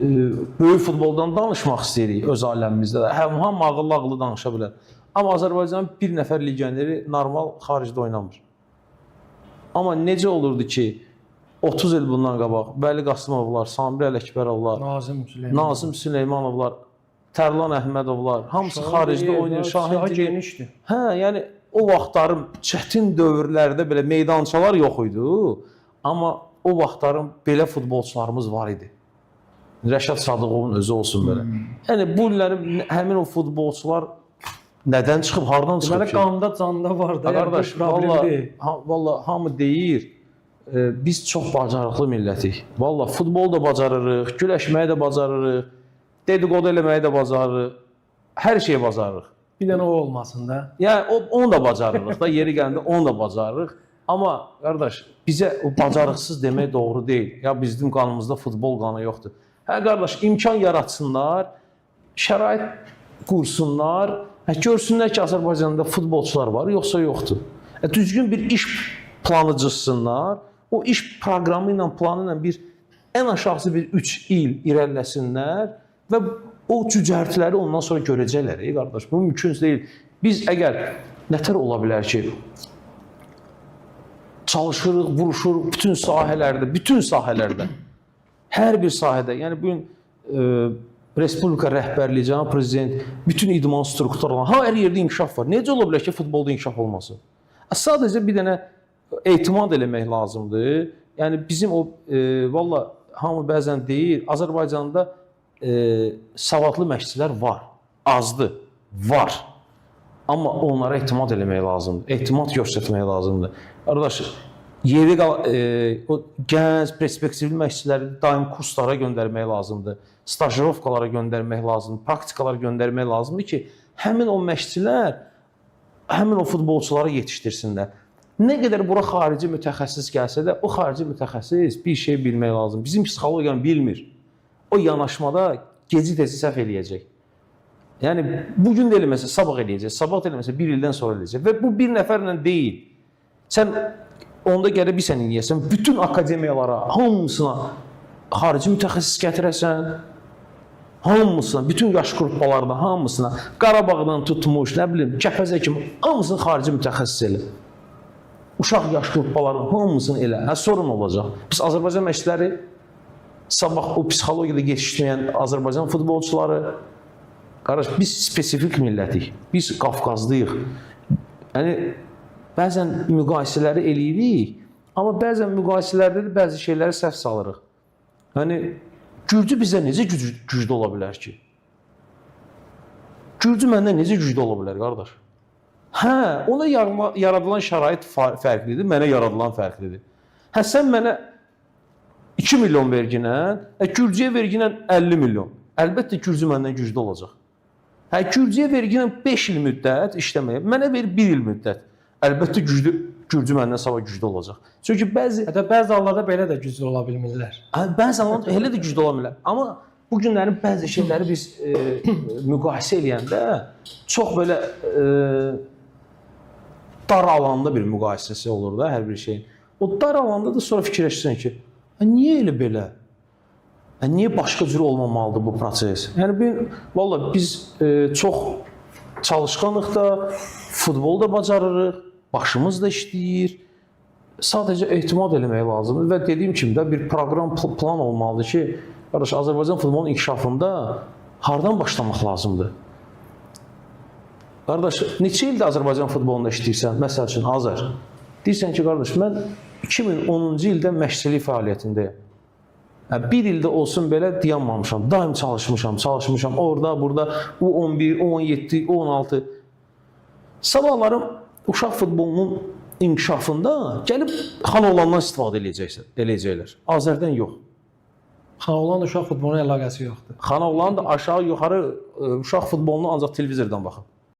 böyük futboldan danışmaq istəyirik öz aləmimizdə də. Hamı ağıllı danışa bilər. Amma Azərbaycanın bir nəfər legioneri normal xaricdə oynamır. Amma necə olurdu ki, 30 il bundan qabaq Vəli Qasımovlar, Samir Ələkbərovlar, Nazim Süleymanovlar, Tərlan Əhmədovlar, hamısı xaricdə oynayır, Şahin genişdir. Hə, yəni o vaxtların çətin dövrlərdə belə meydançalar yox idi. Amma o vaxtların belə futbolçularımız var idi. Rəşad Sadıqovun özü olsun belə. Yəni bu illərin həmin o futbolçular nədən çıxıb, hardan çıxıb ki? Deməli qanda, canda var da, qardaş, vallahi hamı deyir, biz çox bacarıqlı millətik. Vallahi futbol da bacarırıq, güləşməyi də bacarırıq, dedikodu eləməyi də bacarırıq, hər şeyi bacarırıq. Bir dənə o olmasın da. Yəni onu da bacarırıq da, yeri gələndə onu da bacarırıq. Amma qardaş, bizə o bacarıqsız demək doğru deyil. Ya bizim qanımızda futbol qanı yoxdur. Hə qardaş, imkan yaratsınlar, şərait qursunlar, görsünlər ki, Azərbaycanda futbolçular var, yoxsa yoxdur. Düzgün bir iş planı cızsınlar, o iş proqramı ilə, planı ilə bir ən aşağısı bir 3 il irəliləsinlər və o cücərtiləri ondan sonra görəcəklər. Qardaş, bu mümkün deyil. Biz əgər nətər ola bilər ki, çalışırıq, vuruşuruq bütün sahələrdə, hər bir sahədə, yəni bugün Respublika rəhbərliyi, cənab prezident, bütün idman strukturlarına, hər yerdə inkişaf var. Necə ola bilər ki, futbolda inkişaf olmasın? Sadəcə bir dənə etimad eləmək lazımdır. Yəni bizim o, valla hamı bəzən deyir, Azərbaycanda savadlı məşqçilər var, azdır, var. Amma onlara etimad eləmək lazımdır, etimad göstərmək lazımdır. Qardaş, o gənc, perspektivli məşqçiləri daim kurslara göndərmək lazımdır, stajirovkalara göndərmək lazımdır, praktikalara göndərmək lazımdır ki, həmin o məşqçilər, həmin o futbolçuları yetişdirsinlər. Nə qədər bura xarici mütəxəssis gəlsə də, o xarici mütəxəssis bir şey bilmək lazım. Bizim psixologiyanı bilmir. O yanaşmada geci-tezi səhv eləyəcək. Yəni, bugün də eləməsə, sabah eləyəcək, sabah da eləməsə, bir ildən sonra eləyəcək. Və bu bir nəfərlə deyil. Sən onda gələ bir sən eləyəsən, bütün akademiyalara, hamısına xarici mütəxəssis gətirəsən, hamısına, bütün yaş qruplarına, hamısına, Qarabağdan tutmuş, nə bilim, Kəpəzə kimi, hamısını xarici mütəxəssis elə. Uşaq yaş qruplarının hamısını elə. Sonra nə olacaq? Biz Azərbaycan məşqçiləri, sabah o psixologiyada yetişməyən Azərbaycan futbolçuları, qardaş, biz spesifik millətik, biz Qafqazlıyıq. Yəni, bəzən müqayisələri eləyirik, amma bəzən müqayisələrdə də bəzi şeyləri səhv salırıq. Yəni, Gürcü bizə necə güclü ola bilər ki? Gürcü məndən necə güclü ola bilər, qardaş? Hə, ona yaradılan şərait fərqlidir, mənə yaradılan fərqlidir. Hə, sən mənə 2 milyon verginə, Gürcüyə verginə 50 milyon. Əlbəttə, Gürcü məndən güclü olacaq. Hə, Gürcüyə verginə 5 il müddət işləməyə, mənə ver 1 il müddət. Əlbəttə, Gürcü məndən sabah güclü olacaq. Çünki bəzi hallarda belə də güclü ola bilmirlər. Bəzi hallarda elə də güclü ola bilmirlər. Amma bu günlərin bəzi şeyləri biz müqayisə eləyəndə çox belə dar alanda bir müqayisəsi olur da hər bir şeyin. O dar alanda da sonra fikirləşirsən ki, niyə elə belə? Niyə başqa cür olmamalıdır bu proses? Yəni, valla biz çox çalışqanıq da, futbol da bacarırıq, başımız da işləyir. Sadəcə etimad eləmək lazımdır və dediyim kimi də bir proqram, plan olmalıdır ki, qardaş, Azərbaycan futbolunun inkişafında hardan başlamaq lazımdır? Qardaş, neçə ildə Azərbaycan futbolunda işləyirsən? Məsəl üçün, Azər. Deyirsən ki, qardaş, mən 2010-cu ildə məşqçilik fəaliyyətindəyəm. Bir ildə olsun belə dayanmamışam, daim çalışmışam, orada, burada, U11, U17, U16. Sabahlarım uşaq futbolunun inkişafında gəlib Xanoğlandan istifadə eləyəcəklər. Azərdən yox. Xanoğlan uşaq futboluna əlaqəsi yoxdur. Xanoğlan da aşağı-yuxarı uşaq futbolunu ancaq televizordan baxır.